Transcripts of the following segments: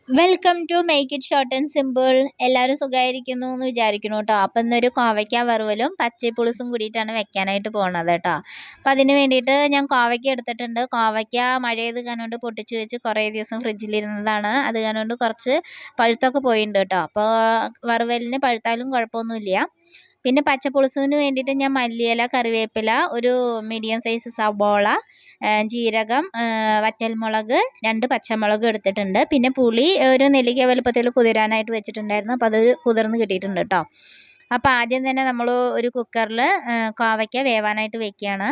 Welcome to make it short and simple. എല്ലാവരും സുഖമായിരിക്കുന്നു എന്ന് വിചാരിക്കുന്നു കേട്ടോ. അപ്പം ഇന്നൊരു കോവയ്ക്ക വറുവലും പച്ചപ്പുളിസും കൂടിയിട്ടാണ് വെക്കാനായിട്ട് പോണത് കേട്ടോ. അപ്പം അതിന് വേണ്ടിയിട്ട് ഞാൻ കോവയ്ക്ക എടുത്തിട്ടുണ്ട്. കോവയ്ക്ക മഴയത് കണ്ടുകൊണ്ട് പൊട്ടിച്ച് വെച്ച് കുറേ ദിവസം ഫ്രിഡ്ജിലിരുന്നതാണ്. അത് കണ്ടുകൊണ്ട് കുറച്ച് പഴുത്തൊക്കെ പോയിട്ടുണ്ട് കേട്ടോ. അപ്പോൾ വറുവലിന് പഴുത്താലും കുഴപ്പമൊന്നുമില്ല. പിന്നെ പച്ചപ്പുളിസുവിന് വേണ്ടിയിട്ട് ഞാൻ മല്ലിയില, കറിവേപ്പില, ഒരു മീഡിയം സൈസ് സവോള, ജീരകം, വറ്റൽമുളക്, 2 പച്ചമുളക് എടുത്തിട്ടുണ്ട്. പിന്നെ പുളി ഒരു നെല്ലിക്ക വലുപ്പത്തിൽ കുതിരാനായിട്ട് വെച്ചിട്ടുണ്ടായിരുന്നു. അപ്പോൾ അത് കുതിർന്ന് കിട്ടിയിട്ടുണ്ട് കേട്ടോ. അപ്പോൾ ആദ്യം തന്നെ നമ്മൾ ഒരു കുക്കറിൽ കോവയ്ക്ക വേവാനായിട്ട് വെക്കുകയാണ്.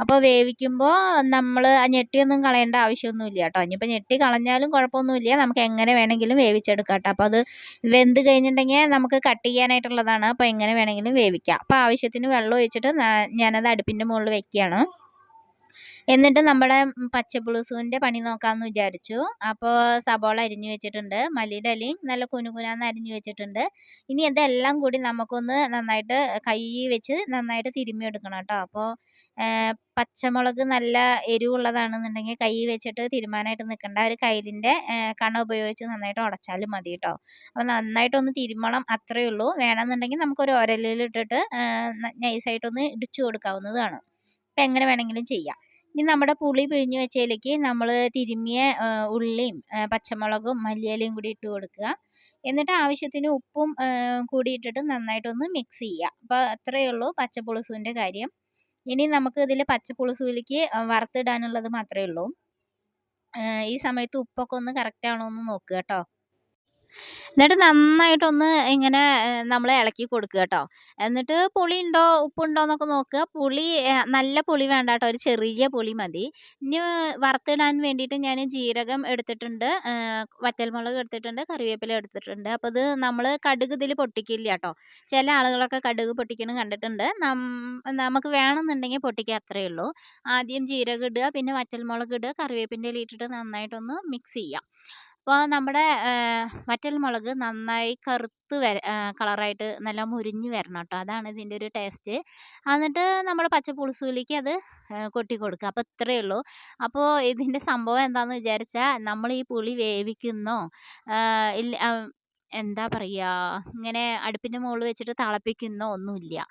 അപ്പോൾ വേവിക്കുമ്പോൾ നമ്മൾ ആ ഞെട്ടിയൊന്നും കളയേണ്ട ആവശ്യമൊന്നുമില്ല കേട്ടോ. ഇനിയിപ്പോൾ ഞെട്ടി കളഞ്ഞാലും കുഴപ്പമൊന്നുമില്ല, നമുക്ക് എങ്ങനെ വേണമെങ്കിലും വേവിച്ചെടുക്കാം കേട്ടോ. അപ്പോൾ അത് വെന്ത് കഴിഞ്ഞിട്ടുണ്ടെങ്കിൽ നമുക്ക് കട്ട് ചെയ്യാനായിട്ടുള്ളതാണ്. അപ്പോൾ എങ്ങനെ വേണമെങ്കിലും വേവിക്കാം. അപ്പോൾ ആവശ്യത്തിന് വെള്ളം ഒഴിച്ചിട്ട് ഞാനത് അടുപ്പിൻ്റെ മുകളിൽ വെക്കുകയാണ്. എന്നിട്ട് നമ്മുടെ പച്ചപ്പുളിസുവിൻ്റെ പണി നോക്കാമെന്ന് വിചാരിച്ചു. അപ്പോൾ സബോള അരിഞ്ഞു വെച്ചിട്ടുണ്ട്, മല്ലിയുടെ ഇലയും നല്ല കുനുകുനാന്ന് അരിഞ്ഞു വെച്ചിട്ടുണ്ട്. ഇനി ഇതെല്ലാം കൂടി നമുക്കൊന്ന് നന്നായിട്ട് കൈ വെച്ച് നന്നായിട്ട് തിരുമ്മിയെടുക്കണം കേട്ടോ. അപ്പോൾ പച്ചമുളക് നല്ല എരിവുള്ളതാണെന്നുണ്ടെങ്കിൽ കൈ വെച്ചിട്ട് തിരുമ്മാനായിട്ട് നിൽക്കണ്ട, ഒരു കയ്യിലിൻ്റെ കണ ഉപയോഗിച്ച് നന്നായിട്ട് ഉടച്ചാലും മതി കേട്ടോ. അപ്പോൾ നന്നായിട്ടൊന്ന് തിരുമ്മണം, അത്രയേ ഉള്ളൂ. വേണമെന്നുണ്ടെങ്കിൽ നമുക്കൊരു ഉരലിലിട്ടിട്ട് നൈസായിട്ടൊന്ന് ഇടിച്ചു കൊടുക്കാവുന്നതാണ്. അപ്പം എങ്ങനെ വേണമെങ്കിലും ചെയ്യാം. ഇനി നമ്മുടെ പുളി പിഴിഞ്ഞ് വെച്ചതിലേക്ക് നമ്മൾ തിരുമ്മിയ ഉള്ളിയും പച്ചമുളകും മല്ലിയിലയും കൂടി ഇട്ട് കൊടുക്കുക. എന്നിട്ട് ആവശ്യത്തിന് ഉപ്പും കൂടി ഇട്ടിട്ട് നന്നായിട്ടൊന്ന് മിക്സ് ചെയ്യുക. അപ്പോൾ അത്രയേ ഉള്ളൂ പച്ചപ്പുളിസുവിൻ്റെ കാര്യം. ഇനി നമുക്ക് ഇതിൽ പച്ചപ്പുളിസുവിലേക്ക് വറുത്തിടാനുള്ളത് മാത്രമേ ഉള്ളൂ. ഈ സമയത്ത് ഉപ്പൊക്കെ ഒന്ന് കറക്റ്റ് ആണോ എന്ന് നോക്കുക കേട്ടോ. എന്നിട്ട് നന്നായിട്ടൊന്ന് ഇങ്ങനെ നമ്മൾ ഇളക്കി കൊടുക്കുക കേട്ടോ. എന്നിട്ട് പുളി ഉണ്ടോ ഉപ്പുണ്ടോ എന്നൊക്കെ നോക്കുക. പുളി നല്ല പുളി വേണ്ട കേട്ടോ, ഒരു ചെറിയ പുളി മതി. ഇനി വറുത്തിടാൻ വേണ്ടിയിട്ട് ഞാൻ ജീരകം എടുത്തിട്ടുണ്ട്, വറ്റൽമുളക് എടുത്തിട്ടുണ്ട്, കറിവേപ്പില എടുത്തിട്ടുണ്ട്. അപ്പോൾ ഇത് നമ്മൾ കടുക് ഇതിൽ പൊട്ടിക്കില്ല കേട്ടോ. ചില ആളുകളൊക്കെ കടുക് പൊട്ടിക്കണം കണ്ടിട്ടുണ്ട്. നമുക്ക് വേണമെന്നുണ്ടെങ്കിൽ പൊട്ടിക്കുക, അത്രയേ ഉള്ളൂ. ആദ്യം ജീരകം ഇടുക, പിന്നെ വറ്റൽമുളക് ഇടുക, കറിവേപ്പിൻ്റെ ഇല ഇട്ടിട്ട് നന്നായിട്ടൊന്ന് മിക്സ് ചെയ്യുക. അപ്പോൾ നമ്മുടെ വറ്റൽമുളക് നന്നായി കറുത്ത് കളറായിട്ട് നല്ല മുരിഞ്ഞ് വരണം കേട്ടോ. അതാണ് ഇതിൻ്റെ ഒരു ടേസ്റ്റ്. എന്നിട്ട് നമ്മൾ പച്ചപ്പുളിസുവിലേക്ക് അത് കൊട്ടി കൊടുക്കുക. അപ്പോൾ ഇത്രയേ ഉള്ളൂ. അപ്പോൾ ഇതിൻ്റെ സംഭവം എന്താണെന്ന് വിചാരിച്ചാൽ നമ്മൾ ഈ പുളി വേവിക്കുന്നോ ഇല്ല, എന്താ പറയുക, ഇങ്ങനെ അടുപ്പിൻ്റെ മുകളിൽ വെച്ചിട്ട് തിളപ്പിക്കുന്നോ ഒന്നുമില്ല.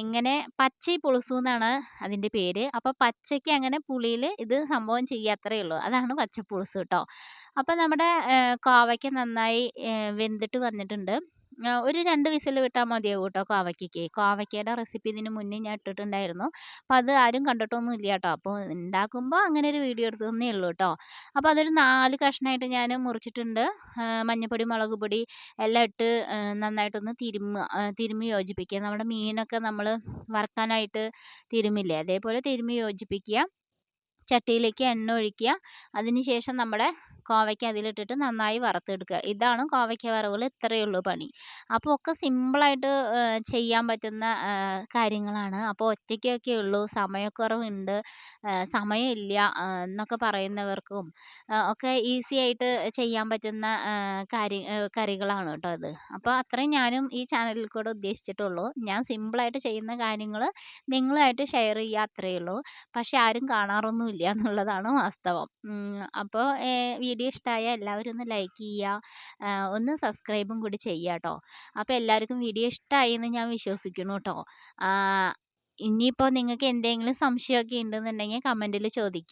ഇങ്ങനെ പച്ച പുളിസു എന്നാണ് അതിൻ്റെ പേര്. അപ്പോൾ പച്ചയ്ക്ക് അങ്ങനെ പുളിയിൽ ഇത് സംഭവം ചെയ്യുക, അത്രയേ ഉള്ളൂ. അതാണ് പച്ചപ്പുളിസു കേട്ടോ. അപ്പോൾ നമ്മുടെ കോവയ്ക്ക നന്നായി വെന്തിട്ട് വന്നിട്ടുണ്ട്. ഒരു 2 വിസിൽ വിട്ടാൽ മതിയാവും കേട്ടോ കോവയ്ക്കയ്ക്ക്. കോവയ്ക്കയുടെ റെസിപ്പി ഇതിന് മുന്നേ ഞാൻ ഇട്ടിട്ടുണ്ടായിരുന്നു. അപ്പോൾ അത് ആരും കണ്ടിട്ടൊന്നും ഇല്ല കേട്ടോ. അപ്പോൾ ഉണ്ടാക്കുമ്പോൾ അങ്ങനെ ഒരു വീഡിയോ എടുത്തതന്നേ ഉള്ളൂ കേട്ടോ. അപ്പോൾ അതൊരു 4 കഷ്ണമായിട്ട് ഞാൻ മുറിച്ചിട്ടുണ്ട്. മഞ്ഞൾപ്പൊടി, മുളക് പൊടി എല്ലാം ഇട്ട് നന്നായിട്ടൊന്ന് തിരുമ്മി യോജിപ്പിക്കുക. നമ്മുടെ മീനൊക്കെ നമ്മൾ വറുക്കാനായിട്ട് തിരുമ്മില്ലേ, അതേപോലെ തിരുമ്മി യോജിപ്പിക്കുക. ചട്ടിയിലേക്ക് എണ്ണ ഒഴിക്കുക. അതിന് ശേഷം നമ്മുടെ കോവയ്ക്ക അതിലിട്ടിട്ട് നന്നായി വറുത്തെടുക്കുക. ഇതാണ് കോവയ്ക്ക വറവൽ, ഇത്രയേ ഉള്ളൂ പണി. അപ്പോൾ ഒക്കെ സിമ്പിളായിട്ട് ചെയ്യാൻ പറ്റുന്ന കാര്യങ്ങളാണ്. അപ്പോൾ ഒറ്റയ്ക്കൊക്കെ ഉള്ളൂ, സമയക്കുറവുണ്ട്, സമയമില്ല എന്നൊക്കെ പറയുന്നവർക്കും ഒക്കെ ഈസി ആയിട്ട് ചെയ്യാൻ പറ്റുന്ന കറികളാണ് കേട്ടോ ഇത്. അപ്പോൾ അത്രയും ഞാനും ഈ ചാനലിൽ കൂടെ ഉദ്ദേശിച്ചിട്ടുള്ളൂ. ഞാൻ സിമ്പിളായിട്ട് ചെയ്യുന്ന കാര്യങ്ങൾ നിങ്ങളുമായിട്ട് ഷെയർ ചെയ്യുക, അത്രയേ ഉള്ളൂ. പക്ഷെ ആരും കാണാറൊന്നുമില്ല എന്നുള്ളതാണ് വാസ്തവം. അപ്പോൾ വീഡിയോ ഇഷ്ടമായാൽ എല്ലാവരും ഒന്ന് ലൈക്ക് ചെയ്യുക, ഒന്ന് സബ്സ്ക്രൈബും കൂടി ചെയ്യുക കേട്ടോ. അപ്പോൾ എല്ലാവർക്കും വീഡിയോ ഇഷ്ടമായി എന്ന് ഞാൻ വിശ്വസിക്കുന്നു കേട്ടോ. ഇനിയിപ്പോൾ നിങ്ങൾക്ക് എന്തെങ്കിലും സംശയമൊക്കെ ഉണ്ടെന്നുണ്ടെങ്കിൽ കമൻറ്റിൽ ചോദിക്കുക.